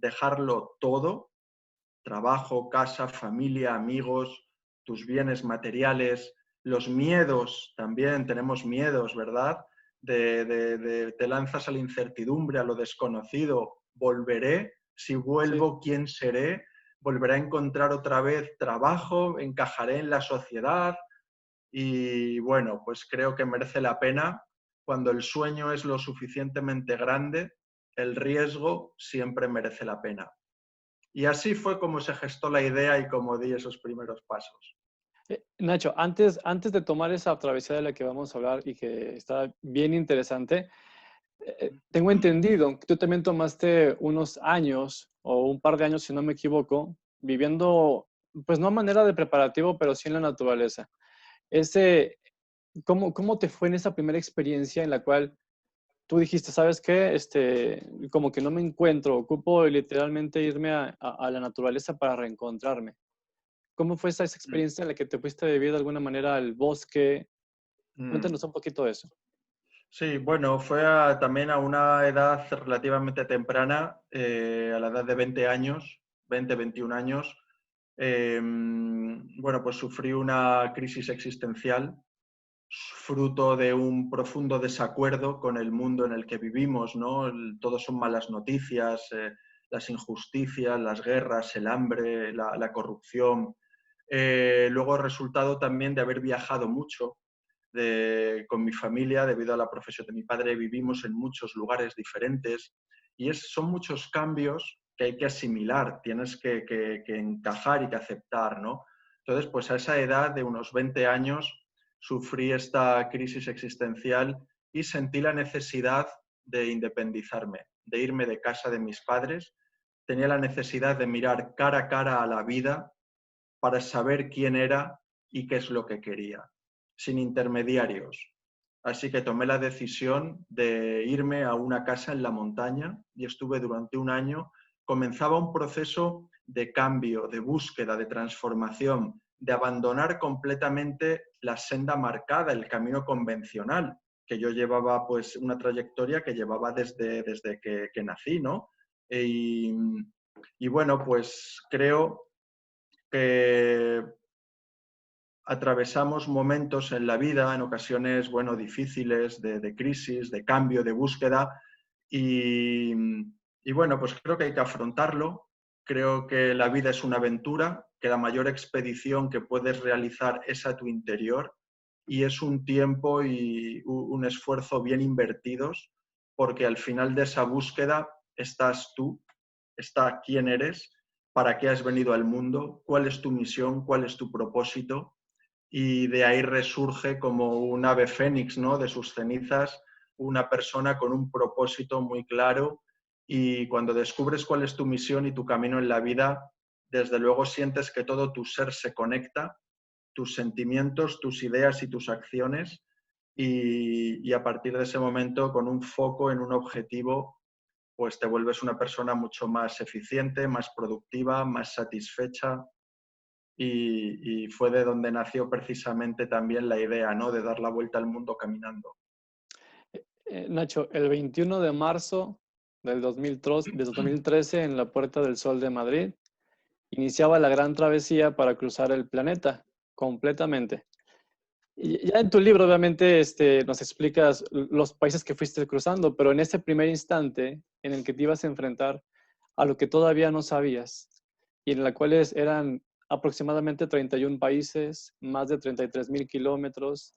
dejarlo todo, trabajo, casa, familia, amigos, tus bienes materiales, los miedos también, tenemos miedos, ¿verdad? Te lanzas a la incertidumbre, a lo desconocido, volveré, si Sí. vuelvo, ¿quién seré? Volveré a encontrar otra vez trabajo, encajaré en la sociedad y bueno, pues creo que merece la pena. Cuando el sueño es lo suficientemente grande, el riesgo siempre merece la pena. Y así fue como se gestó la idea y como di esos primeros pasos. Nacho, antes de tomar esa travesía de la que vamos a hablar y que está bien interesante, tengo entendido que tú también tomaste unos años o un par de años, si no me equivoco, viviendo, pues no a manera de preparativo, pero sí en la naturaleza. Ese, ¿cómo te fue en esa primera experiencia en la cual tú dijiste, ¿sabes qué? Como que no me encuentro, ocupo literalmente irme a la naturaleza para reencontrarme. ¿Cómo fue esa experiencia en la que te fuiste a vivir de alguna manera al bosque? Mm. Cuéntanos un poquito de eso. Sí, bueno, fue también a una edad relativamente temprana, a la edad de 20 años, 20, 21 años. Bueno, pues sufrí una crisis existencial fruto de un profundo desacuerdo con el mundo en el que vivimos, ¿no? Todo son malas noticias, las injusticias, las guerras, el hambre, la corrupción. Luego, resultado también de haber viajado mucho con mi familia, debido a la profesión de mi padre, vivimos en muchos lugares diferentes y son muchos cambios que hay que asimilar, tienes que encajar y que aceptar, ¿no? Entonces, pues a esa edad de unos 20 años sufrí esta crisis existencial y sentí la necesidad de independizarme, de irme de casa de mis padres. Tenía la necesidad de mirar cara a cara a la vida para saber quién era y qué es lo que quería, sin intermediarios. Así que tomé la decisión de irme a una casa en la montaña y estuve durante un año. Comenzaba un proceso de cambio, de búsqueda, de transformación, de abandonar completamente la senda marcada, el camino convencional, que yo llevaba pues una trayectoria que llevaba desde que nací, ¿no? Y, y bueno, pues creo que atravesamos momentos en la vida, en ocasiones, bueno, difíciles, de crisis, de cambio, de búsqueda, y, y bueno, pues creo que hay que afrontarlo. Creo que la vida es una aventura, que la mayor expedición que puedes realizar es a tu interior y es un tiempo y un esfuerzo bien invertidos, porque al final de esa búsqueda estás tú, está quién eres, para qué has venido al mundo, cuál es tu misión, cuál es tu propósito, y de ahí resurge como un ave fénix, ¿no? De sus cenizas, una persona con un propósito muy claro, y cuando descubres cuál es tu misión y tu camino en la vida, desde luego sientes que todo tu ser se conecta, tus sentimientos, tus ideas y tus acciones, y a partir de ese momento, con un foco en un objetivo, pues te vuelves una persona mucho más eficiente, más productiva, más satisfecha, y fue de donde nació precisamente también la idea, ¿no? De dar la vuelta al mundo caminando. Nacho, el 21 de marzo del 2013, en la Puerta del Sol de Madrid, iniciaba la gran travesía para cruzar el planeta completamente. Y ya en tu libro, obviamente, nos explicas los países que fuiste cruzando, pero en ese primer instante en el que te ibas a enfrentar a lo que todavía no sabías, y en la cuales eran aproximadamente 31 países, más de 33,000 kilómetros,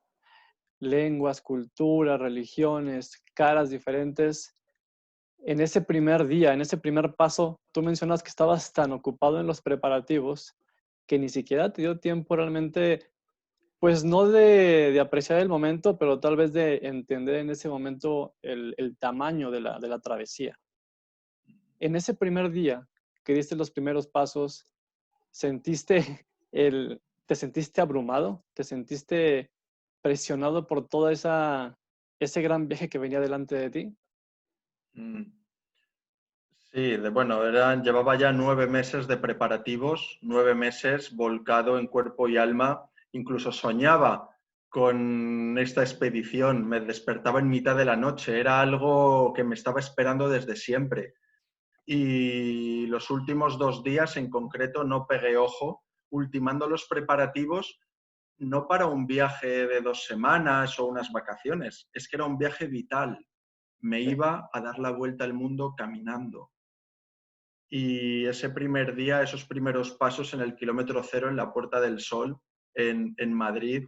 lenguas, culturas, religiones, caras diferentes. En ese primer día, en ese primer paso, tú mencionas que estabas tan ocupado en los preparativos que ni siquiera te dio tiempo realmente, pues no de apreciar el momento, pero tal vez de entender en ese momento el tamaño de la travesía. En ese primer día que diste los primeros pasos, ¿sentiste te sentiste abrumado? ¿Te sentiste presionado por toda ese gran viaje que venía delante de ti? Mm. Sí, bueno, llevaba ya 9 meses de preparativos, 9 meses volcado en cuerpo y alma. Incluso soñaba con esta expedición, me despertaba en mitad de la noche, era algo que me estaba esperando desde siempre. los últimos 2 días en concreto no pegué ojo, ultimando los preparativos no para un viaje de 2 semanas o unas vacaciones, es que era un viaje vital. Me Sí. iba a dar la vuelta al mundo caminando. Y ese primer día, esos primeros pasos en el kilómetro cero en la Puerta del Sol, en Madrid,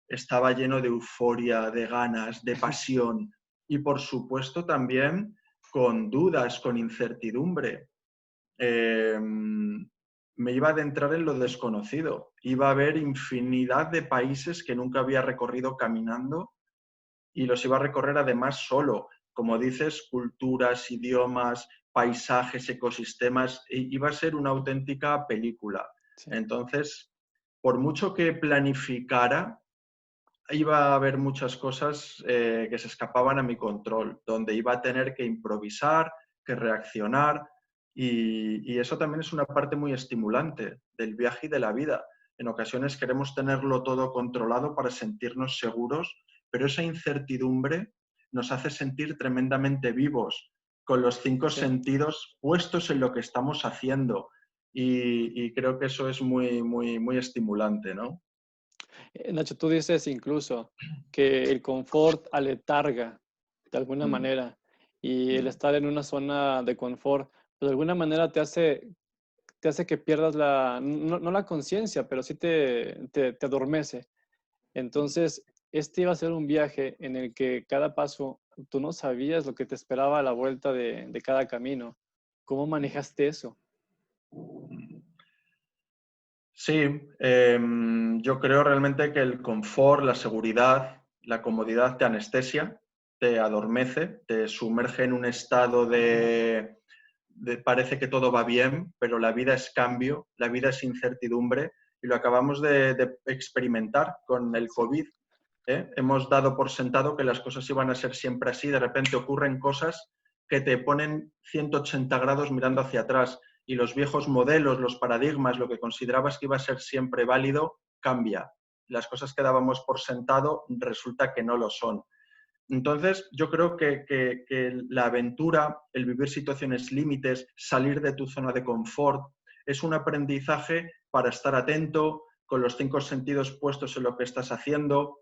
estaba lleno de euforia, de ganas, de pasión y por supuesto también con dudas, con incertidumbre. Me iba a adentrar en lo desconocido. Iba a ver infinidad de países que nunca había recorrido caminando y los iba a recorrer además solo. Como dices, culturas, idiomas, paisajes, ecosistemas. Iba a ser una auténtica película. Sí. Entonces, por mucho que planificara, iba a haber muchas cosas que se escapaban a mi control, donde iba a tener que improvisar, que reaccionar, y eso también es una parte muy estimulante del viaje y de la vida. En ocasiones queremos tenerlo todo controlado para sentirnos seguros, pero esa incertidumbre nos hace sentir tremendamente vivos, con los 5 Sí. sentidos puestos en lo que estamos haciendo. Y creo que eso es muy, muy, muy estimulante, ¿no? Nacho, tú dices incluso que el confort aletarga de alguna Mm, manera y el mm. estar en una zona de confort, pues de alguna manera te hace que pierdas no la conciencia, pero sí te adormece. Entonces, este iba a ser un viaje en el que cada paso tú no sabías lo que te esperaba a la vuelta de cada camino. ¿Cómo manejaste eso? Sí, yo creo realmente que el confort, la seguridad, la comodidad te anestesia, te adormece, te sumerge en un estado parece que todo va bien, pero la vida es cambio, la vida es incertidumbre y lo acabamos de experimentar con el Sí. COVID. ¿Eh? Hemos dado por sentado que las cosas iban a ser siempre así, de repente ocurren cosas que te ponen 180 grados mirando hacia atrás y los viejos modelos, los paradigmas, lo que considerabas que iba a ser siempre válido, cambia. Las cosas que dábamos por sentado resulta que no lo son. Entonces, yo creo que la aventura, el vivir situaciones límites, salir de tu zona de confort, es un aprendizaje para estar atento, con los 5 sentidos puestos en lo que estás haciendo,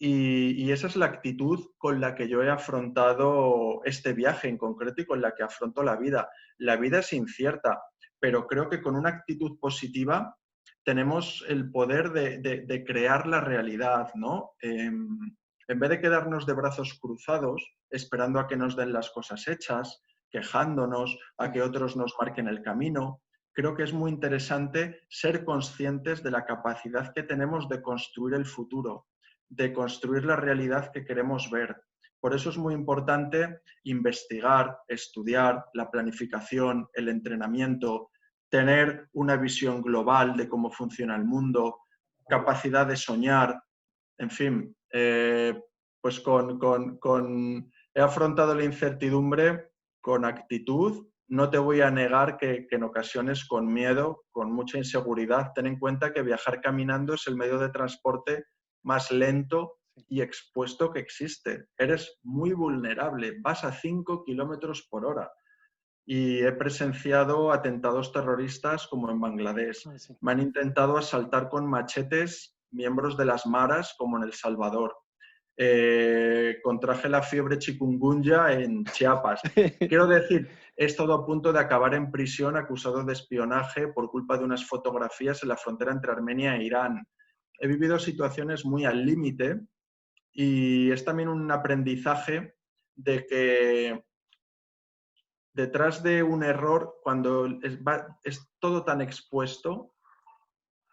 y esa es la actitud con la que yo he afrontado este viaje en concreto y con la que afronto la vida. La vida es incierta, pero creo que con una actitud positiva tenemos el poder de crear la realidad, ¿no? En vez de quedarnos de brazos cruzados, esperando a que nos den las cosas hechas, quejándonos, a que otros nos marquen el camino, creo que es muy interesante ser conscientes de la capacidad que tenemos de construir el futuro, de construir la realidad que queremos ver. Por eso es muy importante investigar, estudiar, la planificación, el entrenamiento, tener una visión global de cómo funciona el mundo, capacidad de soñar, en fin, pues he afrontado la incertidumbre con actitud. No te voy a negar que en ocasiones con miedo, con mucha inseguridad. Ten en cuenta que viajar caminando es el medio de transporte más lento y expuesto que existe. Eres muy vulnerable, vas a 5 kilómetros por hora. Y he presenciado atentados terroristas como en Bangladesh. Ah, sí. Me han intentado asaltar con machetes miembros de las maras como en El Salvador. Contraje la fiebre chikungunya en Chiapas. Quiero decir, he estado a punto de acabar en prisión acusado de espionaje por culpa de unas fotografías en la frontera entre Armenia e Irán. He vivido situaciones muy al límite y es también un aprendizaje de que detrás de un error, cuando es todo tan expuesto,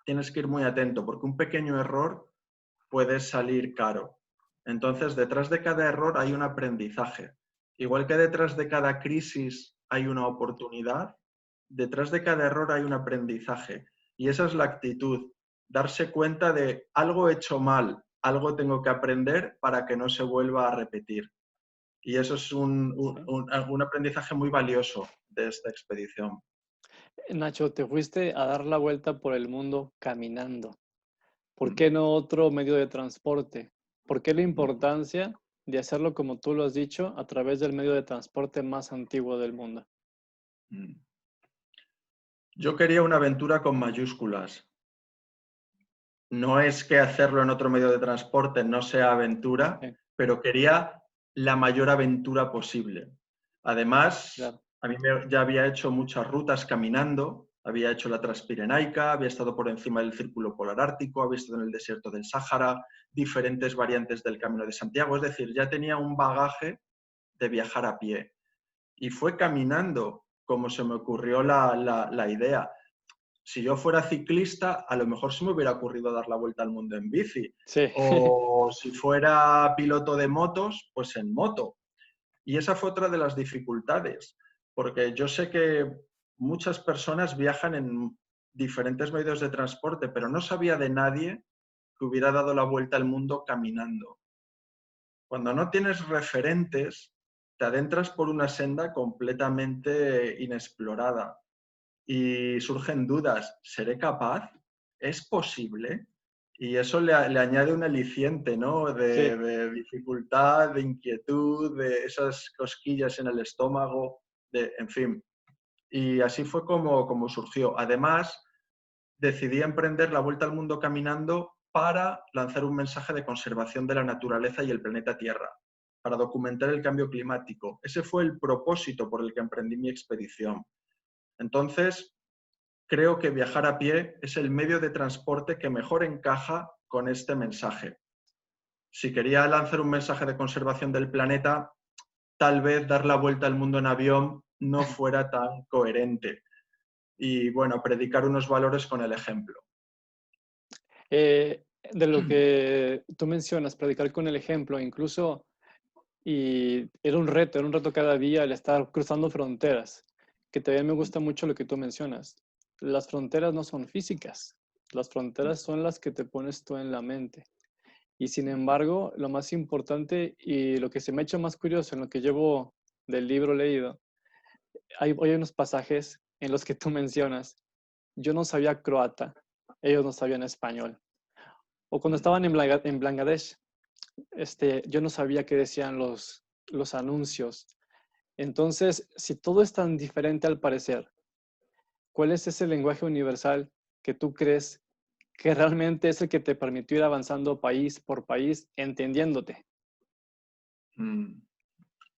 tienes que ir muy atento, porque un pequeño error puede salir caro. Entonces, detrás de cada error hay un aprendizaje. Igual que detrás de cada crisis hay una oportunidad, detrás de cada error hay un aprendizaje. Y esa es la actitud, darse cuenta de algo hecho mal, algo tengo que aprender para que no se vuelva a repetir. Y eso es Sí. un aprendizaje muy valioso de esta expedición. Nacho, te fuiste a dar la vuelta por el mundo caminando. ¿Por Mm, qué no otro medio de transporte? ¿Por qué la mm, importancia de hacerlo, como tú lo has dicho, a través del medio de transporte más antiguo del mundo? mm. Yo quería una aventura con mayúsculas. No es que hacerlo en otro medio de transporte no sea aventura, Sí, pero quería la mayor aventura posible. Además, claro. a mí ya había hecho muchas rutas caminando, había hecho la Transpirenaica, había estado por encima del Círculo Polar Ártico, había estado en el desierto del Sáhara, diferentes variantes del Camino de Santiago, es decir, ya tenía un bagaje de viajar a pie. Y fue caminando como se me ocurrió la idea. Si yo fuera ciclista, a lo mejor se me hubiera ocurrido dar la vuelta al mundo en bici. Sí, O si fuera piloto de motos, pues en moto. Y esa fue otra de las dificultades, porque yo sé que muchas personas viajan en diferentes medios de transporte, pero no sabía de nadie que hubiera dado la vuelta al mundo caminando. Cuando no tienes referentes, te adentras por una senda completamente inexplorada y surgen dudas. ¿Seré capaz? ¿Es posible? Y eso le añade un aliciente, ¿no? sí. De dificultad, de inquietud, de esas cosquillas en el estómago, en fin. Y así fue como surgió. Además, decidí emprender la vuelta al mundo caminando para lanzar un mensaje de conservación de la naturaleza y el planeta Tierra, para documentar el cambio climático. Ese fue el propósito por el que emprendí mi expedición. Entonces, creo que viajar a pie es el medio de transporte que mejor encaja con este mensaje. Si quería lanzar un mensaje de conservación del planeta, tal vez dar la vuelta al mundo en avión no fuera tan coherente. Y bueno, predicar unos valores con el ejemplo. De lo que tú mencionas, predicar con el ejemplo, incluso, y era un reto cada día el estar cruzando fronteras, que también me gusta mucho lo que tú mencionas. Las fronteras no son físicas, las fronteras son las que te pones tú en la mente. Y sin embargo, lo más importante y lo que se me ha hecho más curioso en lo que llevo del libro leído, hay unos pasajes en los que tú mencionas, yo no sabía croata, ellos no sabían español. O cuando estaban en Bangladesh, yo no sabía qué decían los anuncios. Entonces, si todo es tan diferente al parecer, ¿cuál es ese lenguaje universal que tú crees que realmente es el que te permitió ir avanzando país por país, entendiéndote?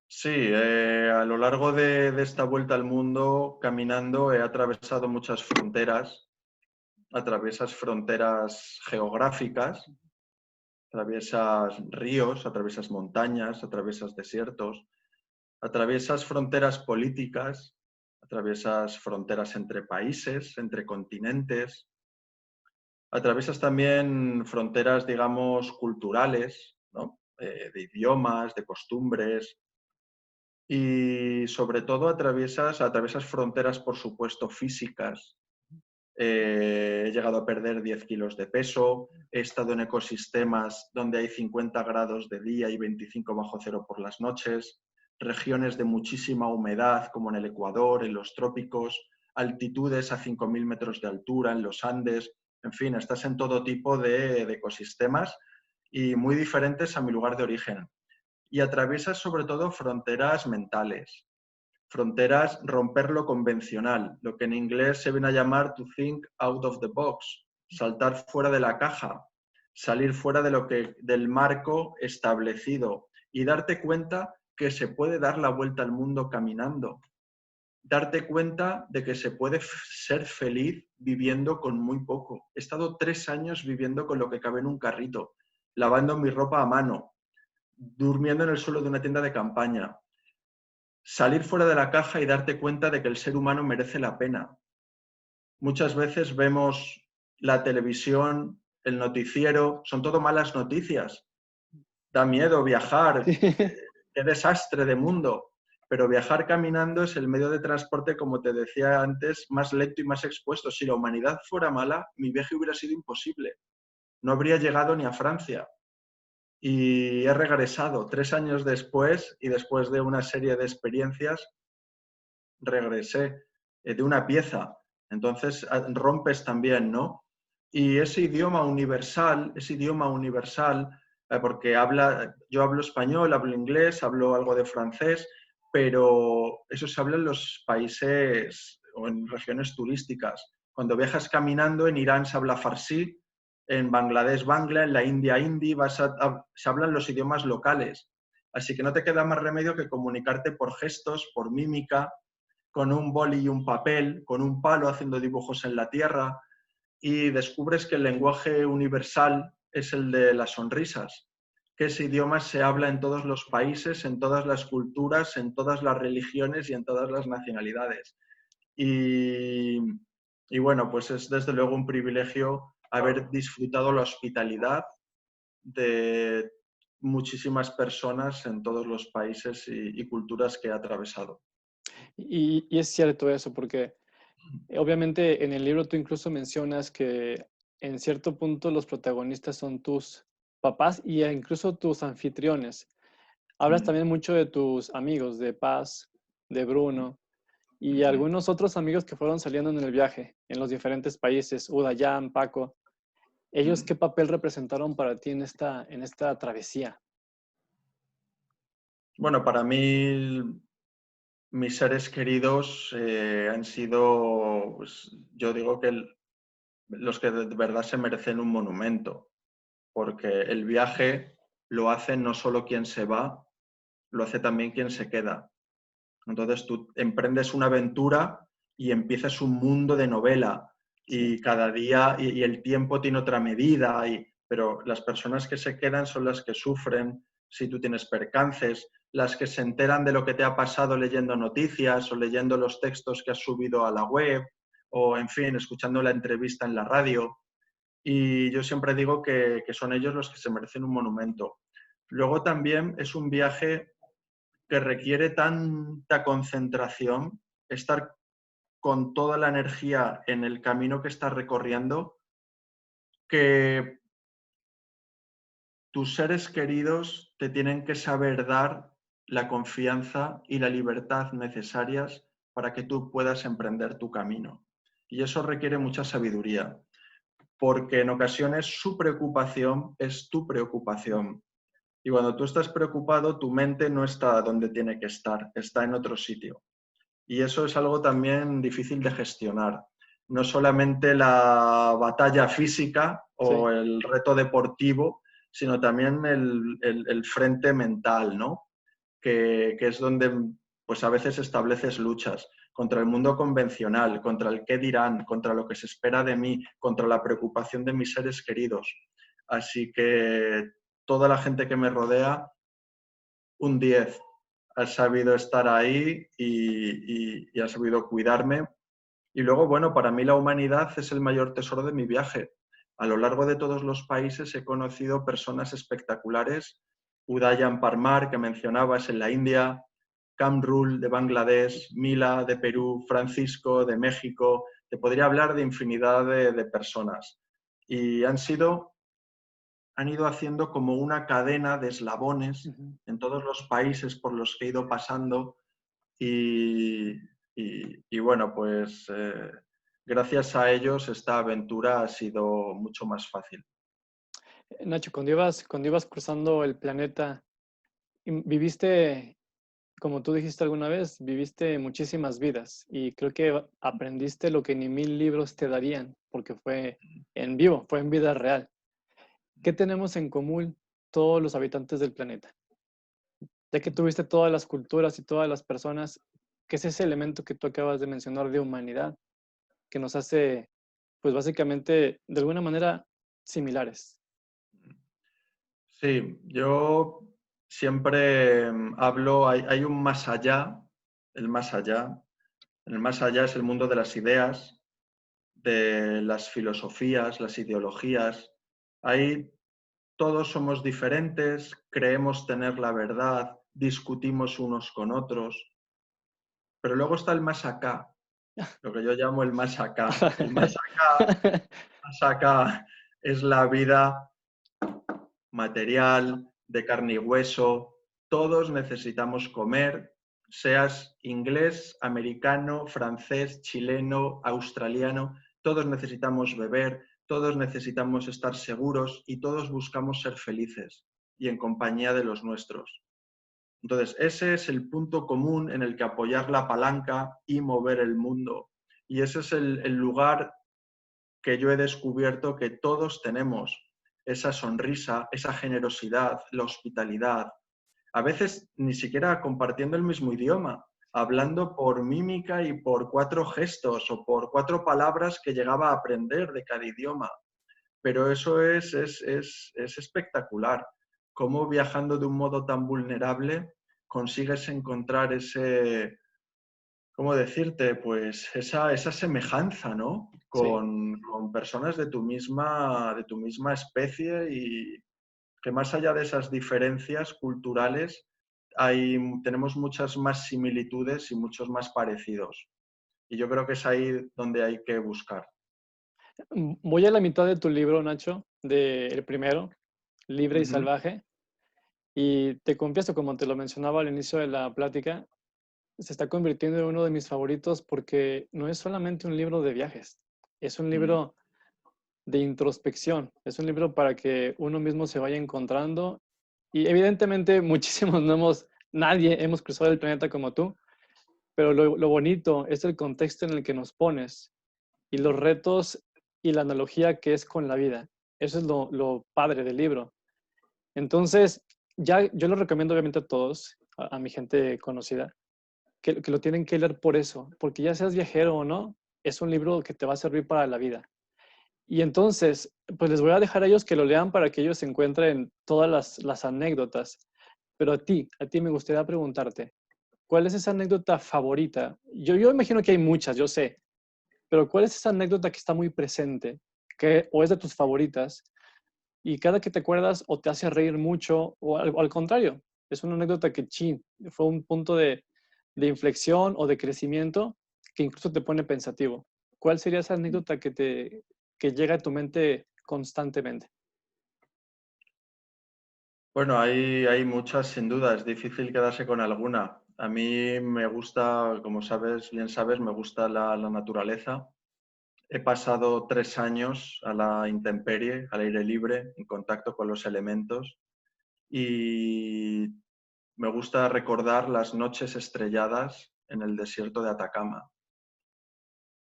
Sí, a lo largo de esta vuelta al mundo, caminando, he atravesado muchas fronteras, atraviesas fronteras geográficas, atraviesas ríos, atraviesas montañas, atraviesas desiertos, atraviesas fronteras políticas, atraviesas fronteras entre países, entre continentes, atraviesas también fronteras, digamos, culturales, ¿no? De idiomas, de costumbres, y sobre todo atraviesas fronteras, por supuesto, físicas. He llegado a perder 10 kilos de peso, he estado en ecosistemas donde hay 50 grados de día y 25 bajo cero por las noches, regiones de muchísima humedad como en el Ecuador, en los trópicos, altitudes a 5.000 metros de altura en los Andes, en fin, estás en todo tipo de ecosistemas y muy diferentes a mi lugar de origen. Y atraviesas sobre todo fronteras mentales, fronteras, romper lo convencional, lo que en inglés se viene a llamar to think out of the box, saltar fuera de la caja, salir fuera del marco establecido y darte cuenta que se puede dar la vuelta al mundo caminando, darte cuenta de que se puede ser feliz viviendo con muy poco. He estado 3 años viviendo con lo que cabe en un carrito, lavando mi ropa a mano, durmiendo en el suelo de una tienda de campaña, salir fuera de la caja y darte cuenta de que el ser humano merece la pena. Muchas veces vemos la televisión, el noticiero, son todo malas noticias. Da miedo viajar, qué desastre de mundo. Pero viajar caminando es el medio de transporte, como te decía antes, más lento y más expuesto. Si la humanidad fuera mala, mi viaje hubiera sido imposible. No habría llegado ni a Francia. Y he regresado 3 años después y después de una serie de experiencias regresé de una pieza. Entonces rompes también, ¿no? Y ese idioma universal, porque yo hablo español, hablo inglés, hablo algo de francés, pero eso se habla en los países o en regiones turísticas. Cuando viajas caminando, en Irán se habla farsí, en Bangladesh bangla, en la India hindi, se hablan los idiomas locales. Así que no te queda más remedio que comunicarte por gestos, por mímica, con un boli y un papel, con un palo haciendo dibujos en la tierra, y descubres que el lenguaje universal es el de las sonrisas, que ese idioma se habla en todos los países, en todas las culturas, en todas las religiones y en todas las nacionalidades. Y, y bueno, pues es desde luego un privilegio haber disfrutado la hospitalidad de muchísimas personas en todos los países y culturas que he atravesado. Y es cierto eso, porque obviamente en el libro tú incluso mencionas que en cierto punto los protagonistas son tus papás y incluso tus anfitriones. Hablas también mucho de tus amigos, de Paz, de Bruno y algunos otros amigos que fueron saliendo en el viaje en los diferentes países, Udayan, Paco. ¿Ellos qué papel representaron para ti en esta travesía? Bueno, para mí mis seres queridos han sido, pues, yo digo que los que de verdad se merecen un monumento, porque el viaje lo hace no solo quien se va, lo hace también quien se queda. Entonces tú emprendes una aventura y empiezas un mundo de novela Sí. y cada día y el tiempo tiene otra medida, pero las personas que se quedan son las que sufren si tú tienes percances, las que se enteran de lo que te ha pasado leyendo noticias o leyendo los textos que has subido a la web o, en fin, escuchando la entrevista en la radio. Y yo siempre digo que son ellos los que se merecen un monumento. Luego también es un viaje que requiere tanta concentración, estar con toda la energía en el camino que estás recorriendo, que tus seres queridos te tienen que saber dar la confianza y la libertad necesarias para que tú puedas emprender tu camino. Y eso requiere mucha sabiduría, porque en ocasiones su preocupación es tu preocupación. Y cuando tú estás preocupado, tu mente no está donde tiene que estar, está en otro sitio. Y eso es algo también difícil de gestionar. No solamente la batalla física o Sí. el reto deportivo, sino también el frente mental, ¿no? Que es donde pues a veces estableces luchas contra el mundo convencional, contra el qué dirán, contra lo que se espera de mí, contra la preocupación de mis seres queridos. Así que toda la gente que me rodea, un 10. Has sabido estar ahí y has sabido cuidarme. Y luego, bueno, para mí la humanidad es el mayor tesoro de mi viaje. A lo largo de todos los países he conocido personas espectaculares. Udayan Parmar, que mencionabas, en la India, Kamrul de Bangladesh, Mila de Perú, Francisco de México. Te podría hablar de infinidad de personas. Y han ido haciendo como una cadena de eslabones Ujú. en todos los países por los que he ido pasando y, y bueno, pues gracias a ellos esta aventura ha sido mucho más fácil. Nacho, cuando ibas cruzando el planeta, viviste, como tú dijiste alguna vez, viviste muchísimas vidas y creo que aprendiste lo que ni 1000 libros te darían, porque fue en vivo, fue en vida real. ¿Qué tenemos en común todos los habitantes del planeta? Ya que tuviste todas las culturas y todas las personas, ¿qué es ese elemento que tú acabas de mencionar de humanidad que nos hace, pues básicamente, de alguna manera, similares? Sí, yo siempre hablo, hay un más allá, el más allá. El más allá es el mundo de las ideas, de las filosofías, las ideologías. Ahí todos somos diferentes, creemos tener la verdad, discutimos unos con otros, pero luego está el más acá, lo que yo llamo el más acá. El más acá es la vida material, de carne y hueso. Todos necesitamos comer, seas inglés, americano, francés, chileno, australiano, todos necesitamos beber, todos necesitamos estar seguros y todos buscamos ser felices y en compañía de los nuestros. Entonces, ese es el punto común en el que apoyar la palanca y mover el mundo. Y ese es el lugar que yo he descubierto que todos tenemos, esa sonrisa, esa generosidad, la hospitalidad, a veces ni siquiera compartiendo el mismo idioma, hablando por mímica y por 4 gestos o por 4 palabras que llegaba a aprender de cada idioma. Pero eso es espectacular, cómo viajando de un modo tan vulnerable consigues encontrar ese, ¿cómo decirte? Pues esa semejanza, ¿no? Sí. Con personas de tu misma especie y que más allá de esas diferencias culturales, tenemos muchas más similitudes y muchos más parecidos. Y yo creo que es ahí donde hay que buscar. Voy a la mitad de tu libro, Nacho, el primero, Libre y Ujú. Salvaje, y te confieso, como te lo mencionaba al inicio de la plática, se está convirtiendo en uno de mis favoritos porque no es solamente un libro de viajes, es un Mm. libro de introspección, es un libro para que uno mismo se vaya encontrando y evidentemente muchísimos nadie hemos cruzado el planeta como tú, pero lo bonito es el contexto en el que nos pones y los retos y la analogía que es con la vida. Eso es lo padre del libro. Entonces, ya yo lo recomiendo obviamente a todos, a mi gente conocida, que lo tienen que leer por eso, porque ya seas viajero o no, es un libro que te va a servir para la vida. Y entonces, pues les voy a dejar a ellos que lo lean para que ellos encuentren todas las anécdotas. Pero a ti me gustaría preguntarte, ¿cuál es esa anécdota favorita? Yo imagino que hay muchas, yo sé, pero ¿cuál es esa anécdota que está muy presente, o es de tus favoritas, y cada que te acuerdas o te hace reír mucho, o al contrario, es una anécdota que, chin, fue un punto de inflexión o de crecimiento que incluso te pone pensativo? ¿Cuál sería esa anécdota que llega a tu mente constantemente? Bueno, hay muchas, sin duda, es difícil quedarse con alguna. A mí me gusta, como sabes, bien sabes, me gusta la naturaleza. He pasado 3 años a la intemperie, al aire libre, en contacto con los elementos y me gusta recordar las noches estrelladas en el desierto de Atacama.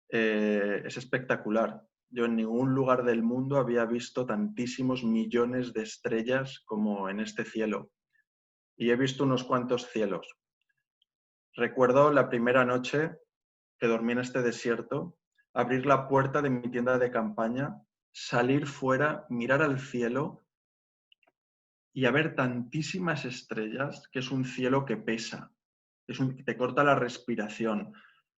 Es espectacular. Yo en ningún lugar del mundo había visto tantísimos millones de estrellas como en este cielo. Y he visto unos cuantos cielos. Recuerdo la primera noche que dormí en este desierto, abrir la puerta de mi tienda de campaña, salir fuera, mirar al cielo y a ver tantísimas estrellas que es un cielo que pesa, te corta la respiración,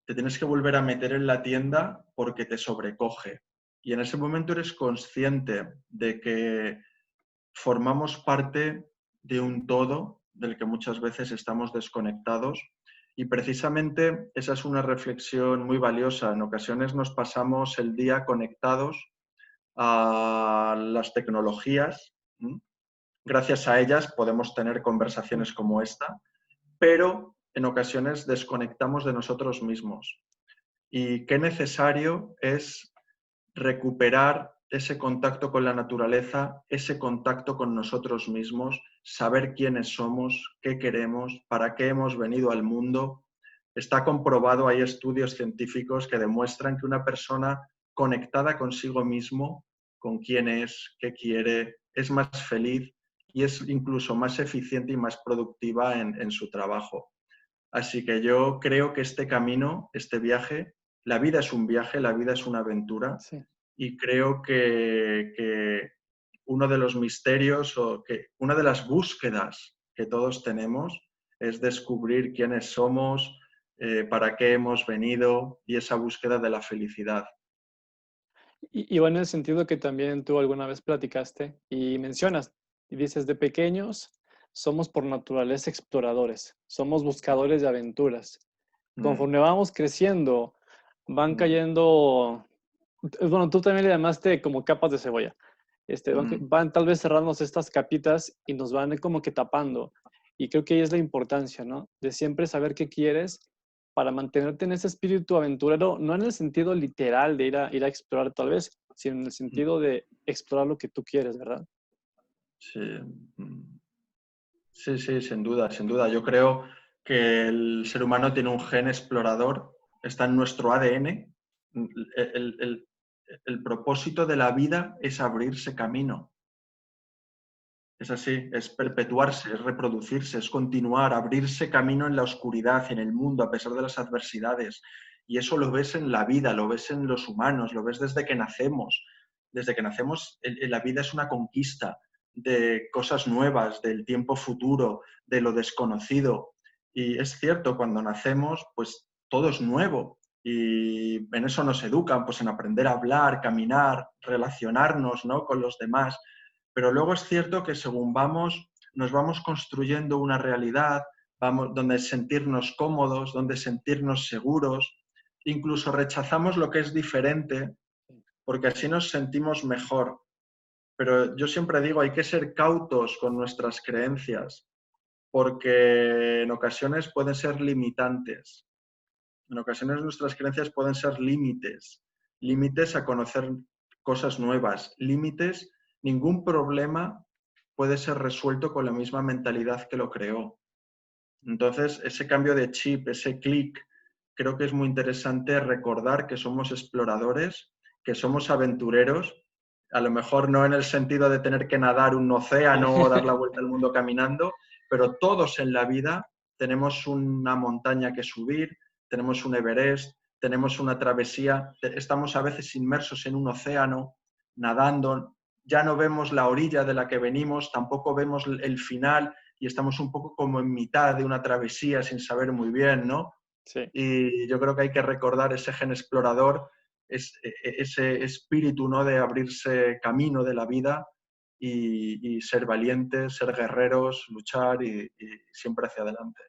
te tienes que volver a meter en la tienda porque te sobrecoge. Y en ese momento eres consciente de que formamos parte de un todo del que muchas veces estamos desconectados y precisamente esa es una reflexión muy valiosa. En ocasiones nos pasamos el día conectados a las tecnologías. Gracias a ellas podemos tener conversaciones como esta, pero en ocasiones desconectamos de nosotros mismos. Y qué necesario es recuperar ese contacto con la naturaleza, ese contacto con nosotros mismos, saber quiénes somos, qué queremos, para qué hemos venido al mundo. Está comprobado, hay estudios científicos que demuestran que una persona conectada consigo mismo, con quién es, qué quiere, es más feliz y es incluso más eficiente y más productiva en su trabajo. Así que yo creo que este camino, este viaje, la vida es un viaje, la vida es una aventura Sí. y creo que uno de los misterios o que una de las búsquedas que todos tenemos es descubrir quiénes somos, para qué hemos venido y esa búsqueda de la felicidad. Y va en el sentido que también tú alguna vez platicaste y mencionas, y dices, de pequeños somos por naturaleza exploradores, somos buscadores de aventuras. Mm, Conforme vamos creciendo, van mm, cayendo, bueno, tú también le llamaste como capas de cebolla. mm. Van tal vez cerrarnos estas capitas y nos van como que tapando. Y creo que ahí es la importancia, ¿no? De siempre saber qué quieres para mantenerte en ese espíritu aventurero, no en el sentido literal de ir a explorar tal vez, sino en el sentido de explorar lo que tú quieres, ¿verdad? Sí, mm. Sí, sí, sin duda, sin duda. Yo creo que el ser humano tiene un gen explorador, está en nuestro ADN El, el- el propósito de la vida es abrirse camino. Es así, es perpetuarse, es reproducirse, es continuar, abrirse camino en la oscuridad, en el mundo, a pesar de las adversidades. Y eso lo ves en la vida, lo ves en los humanos, lo ves desde que nacemos. Desde que nacemos, la vida es una conquista de cosas nuevas, del tiempo futuro, de lo desconocido. Y es cierto, cuando nacemos, pues todo es nuevo. Y en eso nos educan, pues en aprender a hablar, caminar, relacionarnos, ¿no?, con los demás. Pero luego es cierto que según vamos, nos vamos construyendo una realidad, vamos, donde sentirnos cómodos, donde sentirnos seguros, incluso rechazamos lo que es diferente, porque así nos sentimos mejor. Pero yo siempre digo, hay que ser cautos con nuestras creencias, porque en ocasiones pueden ser limitantes. En ocasiones nuestras creencias pueden ser límites, límites a conocer cosas nuevas, límites, ningún problema puede ser resuelto con la misma mentalidad que lo creó. Entonces, ese cambio de chip, ese clic, creo que es muy interesante recordar que somos exploradores, que somos aventureros, a lo mejor no en el sentido de tener que nadar un océano o dar la vuelta al mundo caminando, pero todos en la vida tenemos una montaña que subir, tenemos un Everest, tenemos una travesía, estamos a veces inmersos en un océano, nadando, ya no vemos la orilla de la que venimos, tampoco vemos el final y estamos un poco como en mitad de una travesía sin saber muy bien, ¿no? Sí. Y yo creo que hay que recordar ese gen explorador, ese espíritu, ¿no?, de abrirse camino de la vida y ser valientes, ser guerreros, luchar y siempre hacia adelante.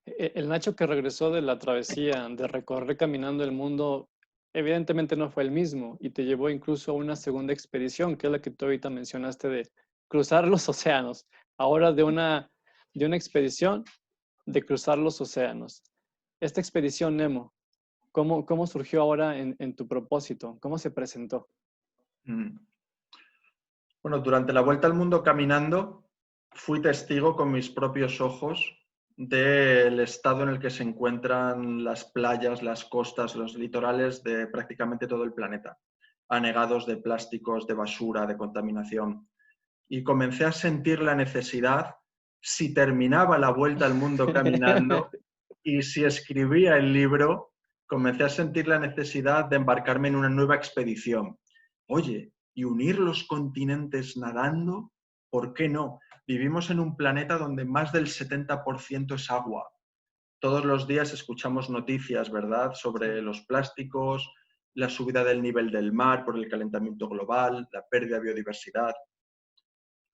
El Nacho que regresó de la travesía, de recorrer caminando el mundo, evidentemente no fue el mismo y te llevó incluso a una segunda expedición, que es la que tú ahorita mencionaste de cruzar los océanos. Ahora de una expedición de cruzar los océanos. Esta expedición Nemo, ¿cómo surgió ahora en tu propósito? ¿Cómo se presentó? Mm. Bueno, durante la vuelta al mundo caminando, fui testigo con mis propios ojos del estado en el que se encuentran las playas, las costas, los litorales de prácticamente todo el planeta, anegados de plásticos, de basura, de contaminación. Y comencé a sentir la necesidad, si terminaba la vuelta al mundo caminando y si escribía el libro, comencé a sentir la necesidad de embarcarme en una nueva expedición. Oye, y unir los continentes nadando, ¿por qué no? Vivimos en un planeta donde más del 70% es agua. Todos los días escuchamos noticias, ¿verdad?, sobre los plásticos, la subida del nivel del mar por el calentamiento global, la pérdida de biodiversidad.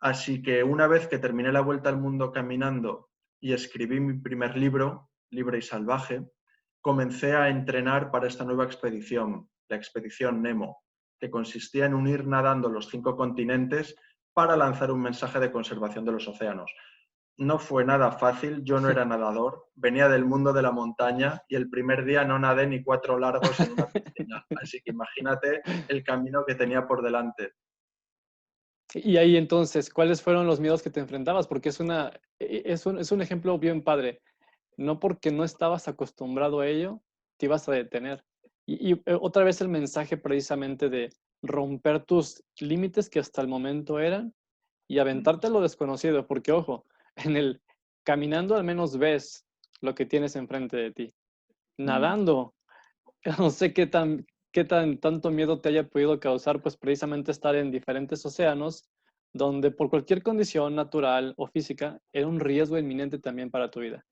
Así que una vez que terminé la vuelta al mundo caminando y escribí mi primer libro, Libre y Salvaje, comencé a entrenar para esta nueva expedición, la expedición Nemo, que consistía en unir nadando los 5 continentes para lanzar un mensaje de conservación de los océanos. No fue nada fácil, yo no era nadador, venía del mundo de la montaña y el primer día no nadé ni 4 largos en una piscina. Así que imagínate el camino que tenía por delante. Y ahí entonces, ¿cuáles fueron los miedos que te enfrentabas? Porque es un ejemplo bien padre. No porque no estabas acostumbrado a ello, te ibas a detener. Otra vez el mensaje precisamente de romper tus límites que hasta el momento eran y aventarte a lo desconocido, porque ojo, en el caminando al menos ves lo que tienes enfrente de ti. Nadando, no sé tanto miedo te haya podido causar, pues precisamente estar en diferentes océanos, donde por cualquier condición natural o física era un riesgo inminente también para tu vida.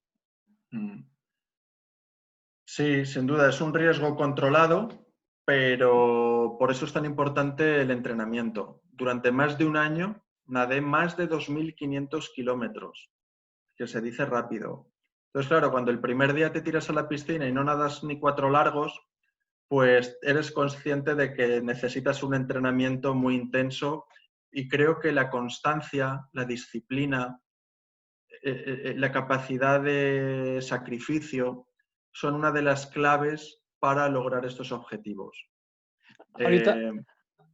Sí, sin duda, es un riesgo controlado, pero por eso es tan importante el entrenamiento. Durante más de un año nadé más de 2.500 kilómetros, que se dice rápido. Entonces, claro, cuando el primer día te tiras a la piscina y no nadas ni 4 largos, pues eres consciente de que necesitas un entrenamiento muy intenso y creo que la constancia, la disciplina, la capacidad de sacrificio son una de las claves para lograr estos objetivos. Ahorita, Eh,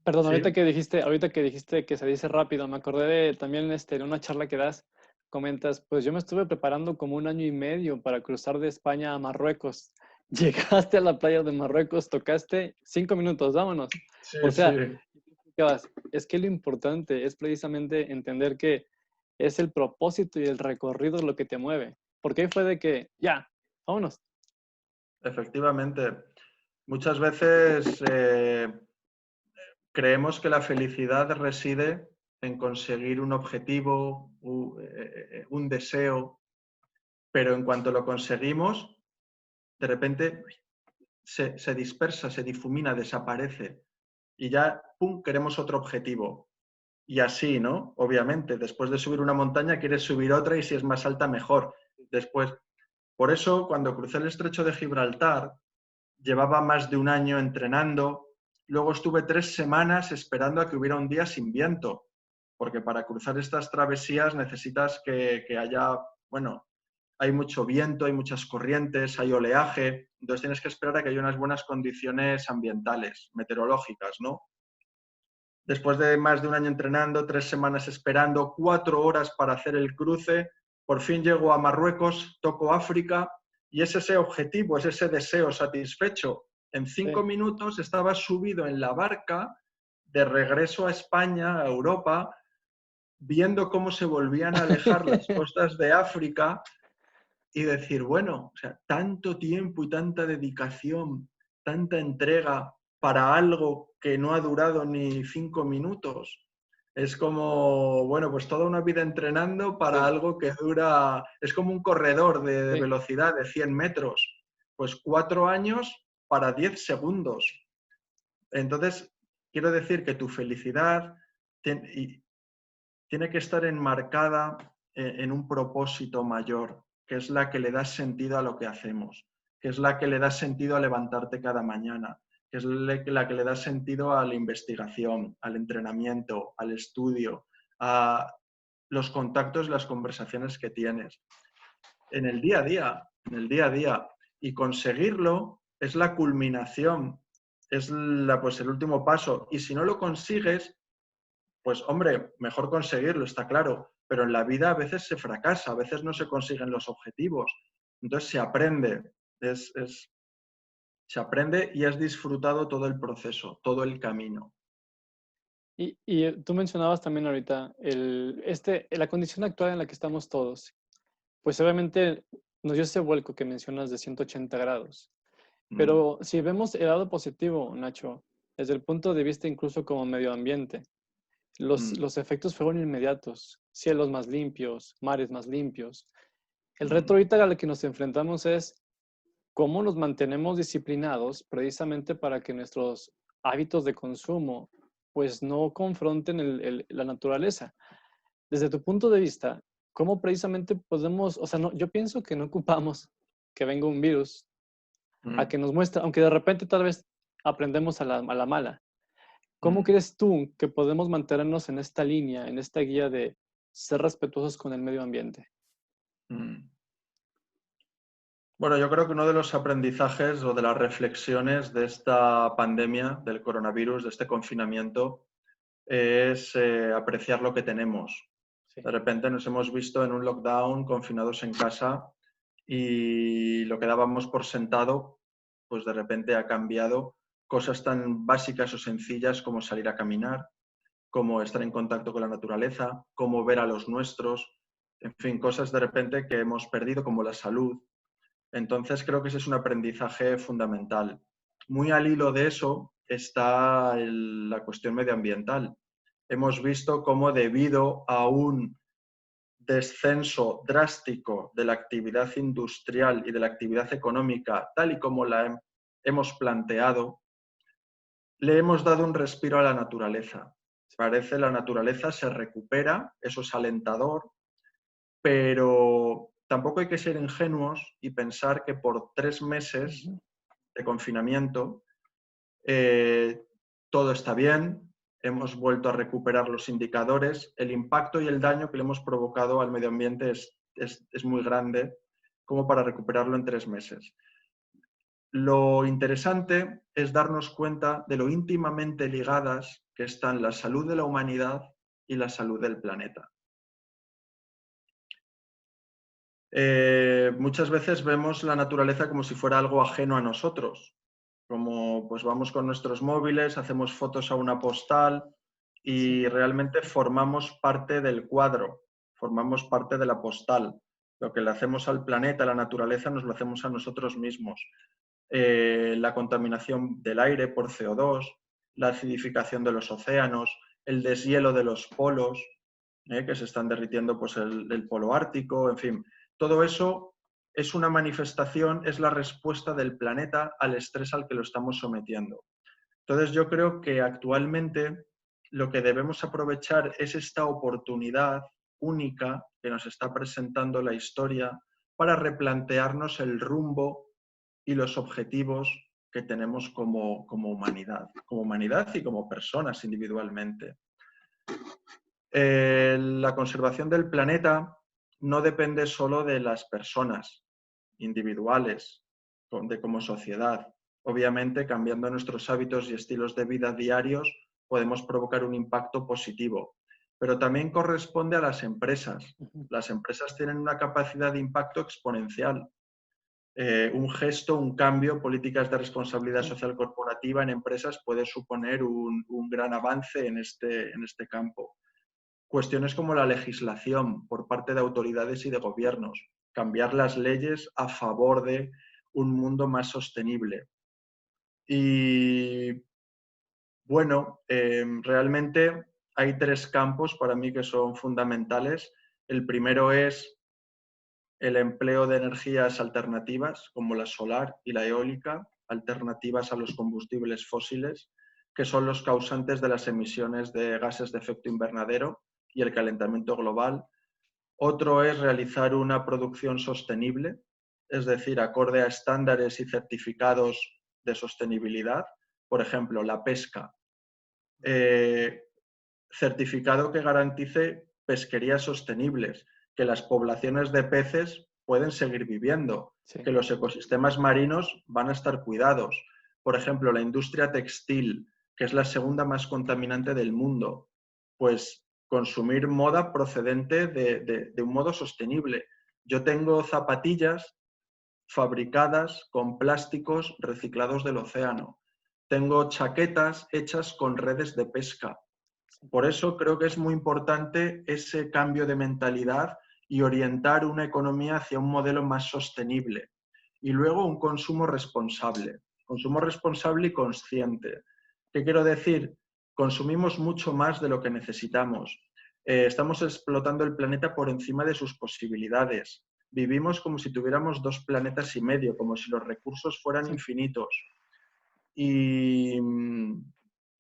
perdón, ¿Sí? ahorita que dijiste que se dice rápido, me acordé de también en una charla que das, comentas, pues yo me estuve preparando como un año y medio para cruzar de España a Marruecos. llegaste a la playa de Marruecos, tocaste 5 minutos, vámonos. O Sí, sí, sea, es que lo importante es precisamente entender que es el propósito y el recorrido lo que te mueve. Porque ahí fue de que, ya, vámonos. efectivamente. Muchas veces creemos que la felicidad reside en conseguir un objetivo, un deseo, pero en cuanto lo conseguimos, de repente se dispersa, se difumina, desaparece y ya, ¡pum!, queremos otro objetivo. Y así, ¿no? Obviamente, después de subir una montaña quieres subir otra y si es más alta, mejor. Después, por eso, cuando crucé el estrecho de Gibraltar, llevaba más de un año entrenando, luego estuve 3 semanas esperando a que hubiera un día sin viento, porque para cruzar estas travesías necesitas que haya, bueno, hay mucho viento, hay muchas corrientes, hay oleaje, entonces tienes que esperar a que haya unas buenas condiciones ambientales, meteorológicas, ¿no? Después de más de un año entrenando, 3 semanas esperando, 4 horas para hacer el cruce, por fin llego a Marruecos, toco África y es ese objetivo, es ese deseo satisfecho. En cinco Sí. minutos estaba subido en la barca de regreso a España, a Europa, viendo cómo se volvían a alejar las costas de África y decir, bueno, o sea, tanto tiempo y tanta dedicación, tanta entrega para algo que no ha durado ni 5 minutos. Es como, bueno, pues toda una vida entrenando para Sí, algo que dura, es como un corredor de sí. velocidad de 100 metros, pues 4 años para 10 segundos. Entonces, quiero decir que tu felicidad tiene que estar enmarcada en un propósito mayor, que es la que le da sentido a lo que hacemos, que es la que le da sentido a levantarte cada mañana, que es la que le da sentido a la investigación, al entrenamiento, al estudio, a los contactos, las conversaciones que tienes. En el día a día, en el día a día. Y conseguirlo es la culminación, es pues el último paso. Y si no lo consigues, pues hombre, mejor conseguirlo, está claro, pero en la vida a veces se fracasa, a veces no se consiguen los objetivos. Entonces se aprende, se aprende y has disfrutado todo el proceso, todo el camino. Y tú mencionabas también ahorita la condición actual en la que estamos todos. Pues obviamente nos dio ese vuelco que mencionas de 180 grados. Mm, Pero si vemos el lado positivo, Nacho, desde el punto de vista incluso como medio ambiente, mm, los efectos fueron inmediatos. Cielos más limpios, mares más limpios. El reto mm, ahorita al que nos enfrentamos es cómo nos mantenemos disciplinados precisamente para que nuestros hábitos de consumo pues no confronten la naturaleza. Desde tu punto de vista, ¿cómo precisamente podemos, o sea, no, yo pienso que no ocupamos que venga un virus a mm, que nos muestre, aunque de repente tal vez aprendemos a la mala. ¿Cómo mm, crees tú que podemos mantenernos en esta línea, en esta guía de ser respetuosos con el medio ambiente? mm. Bueno, yo creo que uno de los aprendizajes o de las reflexiones de esta pandemia del coronavirus, de este confinamiento, es apreciar lo que tenemos. Sí. De repente nos hemos visto en un lockdown, confinados en casa, y lo que dábamos por sentado, pues de repente ha cambiado. Cosas tan básicas o sencillas como salir a caminar, como estar en contacto con la naturaleza, como ver a los nuestros, en fin, cosas de repente que hemos perdido como la salud. Entonces creo que ese es un aprendizaje fundamental. Muy al hilo de eso está la cuestión medioambiental. Hemos visto cómo debido a un descenso drástico de la actividad industrial y de la actividad económica, tal y como la hemos planteado, le hemos dado un respiro a la naturaleza. Parece la naturaleza se recupera, eso es alentador, pero tampoco hay que ser ingenuos y pensar que por 3 meses Ujú. de confinamiento eh, todo está bien, hemos vuelto a recuperar los indicadores, el impacto y el daño que le hemos provocado al medio ambiente es muy grande como para recuperarlo en 3 meses. Lo interesante es darnos cuenta de lo íntimamente ligadas que están la salud de la humanidad y la salud del planeta. Muchas veces vemos la naturaleza como si fuera algo ajeno a nosotros, como pues vamos con nuestros móviles, hacemos fotos a una postal Sí. y realmente formamos parte del cuadro, formamos parte de la postal. Lo que le hacemos al planeta, a la naturaleza, nos lo hacemos a nosotros mismos. La contaminación del aire por CO2, la acidificación de los océanos, el deshielo de los polos, que se están derritiendo pues el polo ártico, en fin. Todo eso es una manifestación, es la respuesta del planeta al estrés al que lo estamos sometiendo. Entonces yo creo que actualmente lo que debemos aprovechar es esta oportunidad única que nos está presentando la historia para replantearnos el rumbo y los objetivos que tenemos como humanidad y como personas individualmente. La conservación del planeta no depende solo de las personas individuales, de como sociedad. Obviamente, cambiando nuestros hábitos y estilos de vida diarios, podemos provocar un impacto positivo, pero también corresponde a las empresas. Ujú. Las empresas tienen una capacidad de impacto exponencial. Un gesto, un cambio, políticas de responsabilidad Sí. social corporativa en empresas puede suponer un gran avance en este campo. Cuestiones como la legislación por parte de autoridades y de gobiernos, cambiar las leyes a favor de un mundo más sostenible. Y bueno, realmente hay tres campos para mí que son fundamentales. El primero es el empleo de energías alternativas como la solar y la eólica, alternativas a los combustibles fósiles, que son los causantes de las emisiones de gases de efecto invernadero y el calentamiento global. Otro es realizar una producción sostenible, es decir, acorde a estándares y certificados de sostenibilidad. Por ejemplo, la pesca. Eh, Certificado que garantice pesquerías sostenibles, que las poblaciones de peces pueden seguir viviendo, Sí. que los ecosistemas marinos van a estar cuidados. Por ejemplo, la industria textil, que es la segunda más contaminante del mundo, pues consumir moda procedente de un modo sostenible. Yo tengo zapatillas fabricadas con plásticos reciclados del océano. Tengo chaquetas hechas con redes de pesca. Sí. Por eso creo que es muy importante ese cambio de mentalidad y orientar una economía hacia un modelo más sostenible. Y luego un consumo responsable y consciente. ¿Qué quiero decir? Consumimos mucho más de lo que necesitamos. Estamos explotando el planeta por encima de sus posibilidades. Vivimos como si tuviéramos 2,5 planetas, como si los recursos fueran Sí. infinitos. Y,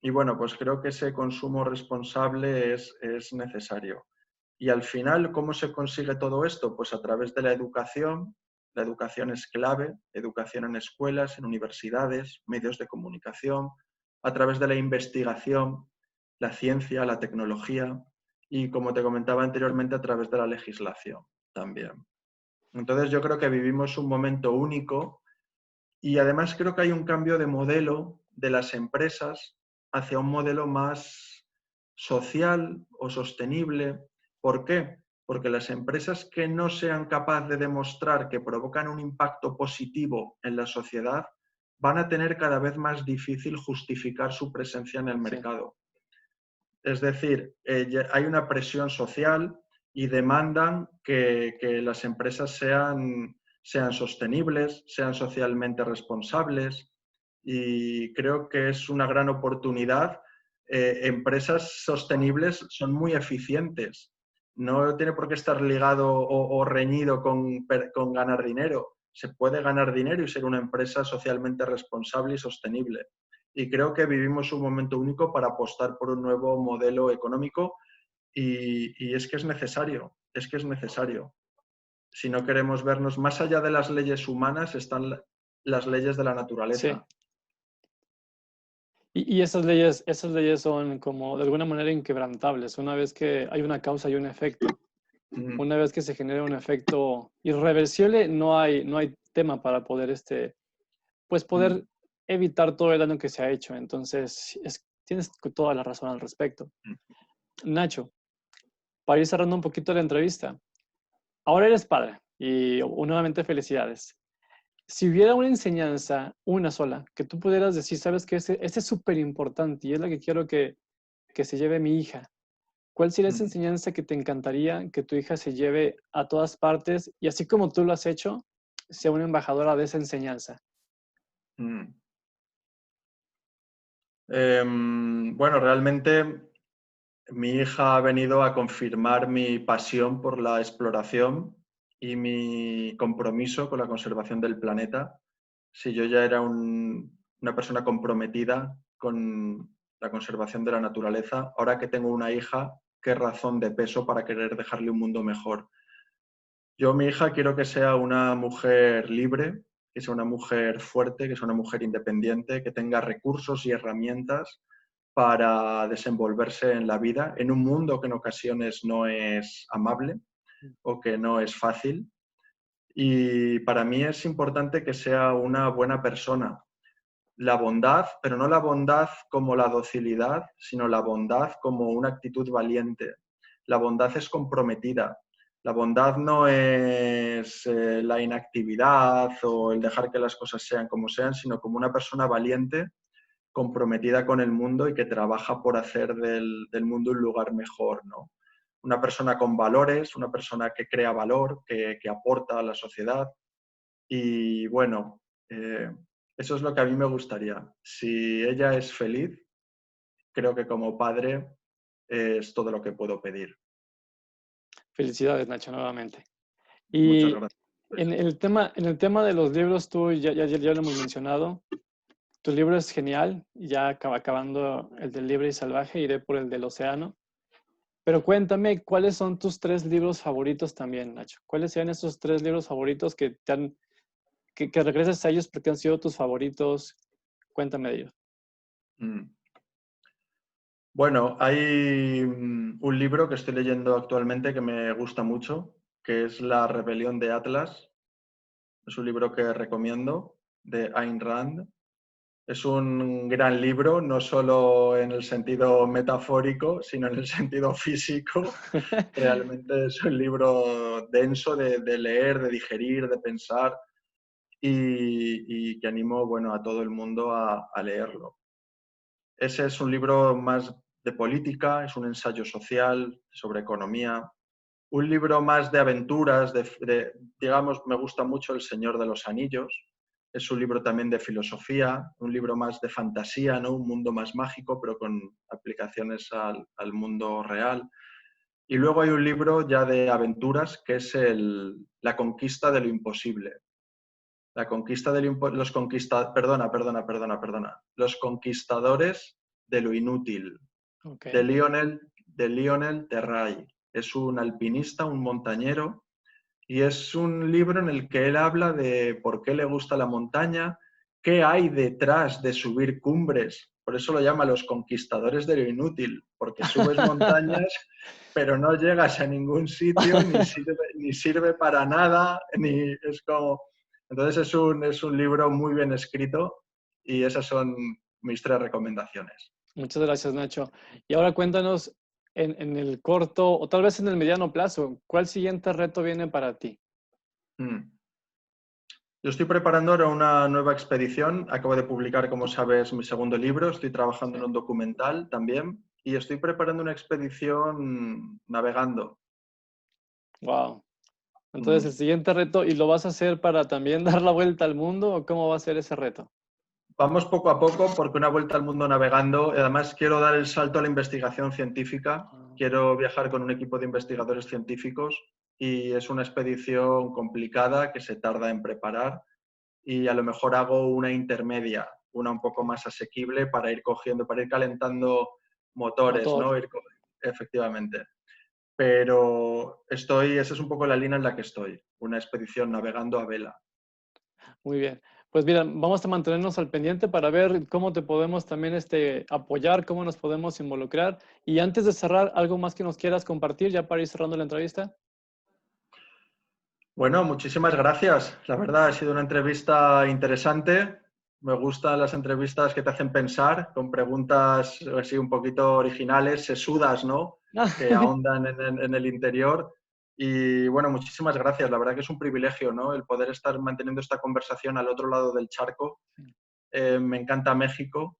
y bueno, pues creo que ese consumo responsable es necesario. Y al final, ¿cómo se consigue todo esto? Pues a través de la educación. La educación es clave, educación en escuelas, en universidades, medios de comunicación, a través de la investigación, la ciencia, la tecnología y, como te comentaba anteriormente, a través de la legislación también. Entonces yo creo que vivimos un momento único y además creo que hay un cambio de modelo de las empresas hacia un modelo más social o sostenible. ¿Por qué? Porque las empresas que no sean capaces de demostrar que provocan un impacto positivo en la sociedad van a tener cada vez más difícil justificar su presencia en el Sí. mercado. Es decir, hay una presión social y demandan que las empresas sean sostenibles, sean socialmente responsables y creo que es una gran oportunidad. Empresas sostenibles son muy eficientes. No tiene por qué estar ligado o reñido con ganar dinero. Se puede ganar dinero y ser una empresa socialmente responsable y sostenible. Y creo que vivimos un momento único para apostar por un nuevo modelo económico y es que es necesario, es que es necesario. Si no queremos vernos más allá de las leyes humanas, están las leyes de la Sí. naturaleza. Y esas leyes son como de alguna manera inquebrantables. Una vez que hay una causa y un efecto, Mm, una vez que se genera un efecto irreversible, no hay tema para poder, pues mm, poder evitar todo el daño que se ha hecho. Entonces, tienes toda la razón al respecto. mm. Nacho, para ir cerrando un poquito la entrevista, ahora eres padre. Y nuevamente felicidades. Si hubiera una enseñanza, una sola, que tú pudieras decir, sabes que este es súper importante y es la que quiero que se lleve mi hija, ¿cuál sería esa Mm, enseñanza que te encantaría que tu hija se lleve a todas partes y así como tú lo has hecho, sea una embajadora de esa enseñanza? mm. Bueno, realmente mi hija ha venido a confirmar mi pasión por la exploración y mi compromiso con la conservación del planeta. Si yo ya era una persona comprometida con la conservación de la naturaleza, ahora que tengo una hija, qué razón de peso para querer dejarle un mundo mejor. Yo, mi hija, quiero que sea una mujer libre, que sea una mujer fuerte, que sea una mujer independiente, que tenga recursos y herramientas para desenvolverse en la vida, en un mundo que en ocasiones no es amable o que no es fácil. Y para mí es importante que sea una buena persona. La bondad, pero no la bondad como la docilidad, sino la bondad como una actitud valiente. La bondad es comprometida. La bondad no es la inactividad o el dejar que las cosas sean como sean, sino como una persona valiente, comprometida con el mundo y que trabaja por hacer del mundo un lugar mejor, ¿no? Una persona con valores, una persona que crea valor, que aporta a la sociedad. Y bueno, eso es lo que a mí me gustaría. Si ella es feliz, creo que como padre es todo lo que puedo pedir. Felicidades, Nacho, nuevamente. Muchas Y gracias. en el tema de los libros, tú ya lo hemos mencionado. Tu libro es genial, ya acabando el del Libre y Salvaje, iré por el del Océano. Pero cuéntame, ¿cuáles son tus 3 libros favoritos también, Nacho? ¿Cuáles sean esos 3 libros favoritos que regreses a ellos porque han sido tus favoritos? Cuéntame de ellos. Mm. Bueno, hay un libro que estoy leyendo actualmente que me gusta mucho, que es La rebelión de Atlas. Es un libro que recomiendo, de Ayn Rand. Es un gran libro, no solo en el sentido metafórico, sino en el sentido físico. Realmente es un libro denso de leer, de digerir, de pensar y que animo, bueno, a todo el mundo a leerlo. Ese es un libro más de política, es un ensayo social sobre economía. Un libro más de aventuras, digamos, me gusta mucho El Señor de los Anillos. Es un libro también de filosofía, un libro más de fantasía, ¿no? Un mundo más mágico, pero con aplicaciones al mundo real. Y luego hay un libro ya de aventuras que es La conquista de lo imposible. La conquista de los Los conquistadores de lo inútil, Ok. de Lionel Terray. Es un alpinista, un montañero, y es un libro en el que él habla de por qué le gusta la montaña, qué hay detrás de subir cumbres. Por eso lo llama Los conquistadores de lo inútil, porque subes montañas, pero no llegas a ningún sitio, ni sirve para nada, ni es como... Entonces es un libro muy bien escrito y esas son mis 3 recomendaciones. Muchas gracias, Nacho. Y ahora cuéntanos en el corto o tal vez en el mediano plazo, ¿cuál siguiente reto viene para ti? Mm. Yo estoy preparando ahora una nueva expedición. Acabo de publicar, como sabes, mi segundo libro. Estoy trabajando Sí. en un documental también y estoy preparando una expedición navegando. Wow. Entonces, el Mm. siguiente reto, ¿y lo vas a hacer para también dar la vuelta al mundo o cómo va a ser ese reto? Vamos poco a poco porque una vuelta al mundo navegando, además quiero dar el salto a la investigación científica. Ah, Quiero viajar con un equipo de investigadores científicos y es una expedición complicada que se tarda en preparar y a lo mejor hago una intermedia, una un poco ok. más asequible para ir cogiendo, para ir calentando motores, Motor. ¿no? Efectivamente. Pero esa es un poco la línea en la que estoy, una expedición navegando a vela. Muy bien. Pues mira, vamos a mantenernos al pendiente para ver cómo te podemos también apoyar, cómo nos podemos involucrar. Y antes de cerrar, ¿algo más que nos quieras compartir ya para ir cerrando la entrevista? Bueno, muchísimas gracias. La verdad, ha sido una entrevista interesante. Me gustan las entrevistas que te hacen pensar, con preguntas así un poquito originales, sesudas, ¿no? Que ahondan en el interior. Y bueno, muchísimas gracias. La verdad que es un privilegio, ¿no? El poder estar manteniendo esta conversación al otro lado del charco. Me encanta México.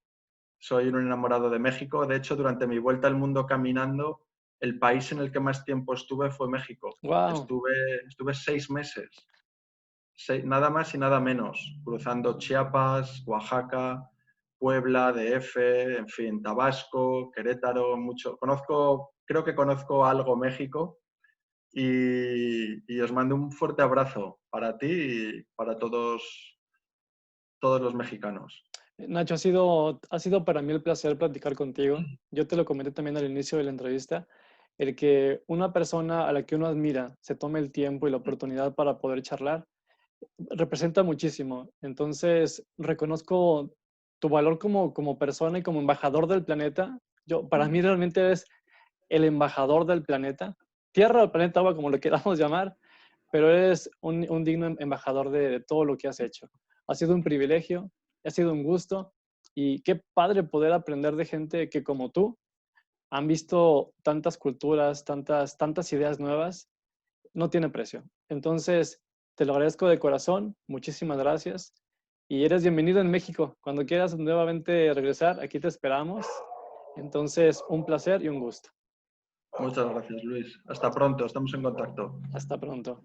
Soy un enamorado de México. De hecho, durante mi vuelta al mundo caminando, el país en el que más tiempo estuve fue México. Wow. Estuve 6 meses, nada más y nada menos, cruzando Chiapas, Oaxaca, Puebla, DF, en fin, Tabasco, Querétaro, mucho. Creo que conozco algo México y os mando un fuerte abrazo para ti y para todos los mexicanos. Nacho, ha sido para mí el placer platicar contigo. Yo te lo comenté también al inicio de la entrevista, el que una persona a la que uno admira se tome el tiempo y la oportunidad para poder charlar, representa muchísimo. Entonces, reconozco tu valor como persona y como embajador del planeta. Para mí realmente eres el embajador del planeta, tierra o planeta agua, como lo queramos llamar, pero eres un digno embajador de todo lo que has hecho. Ha sido un privilegio, ha sido un gusto y qué padre poder aprender de gente que como tú han visto tantas culturas, tantas ideas nuevas, no tiene precio. Entonces, te lo agradezco de corazón, muchísimas gracias y eres bienvenido en México. Cuando quieras nuevamente regresar, aquí te esperamos. Entonces, un placer y un gusto. Muchas gracias, Luis. Hasta pronto, estamos en contacto. Hasta pronto.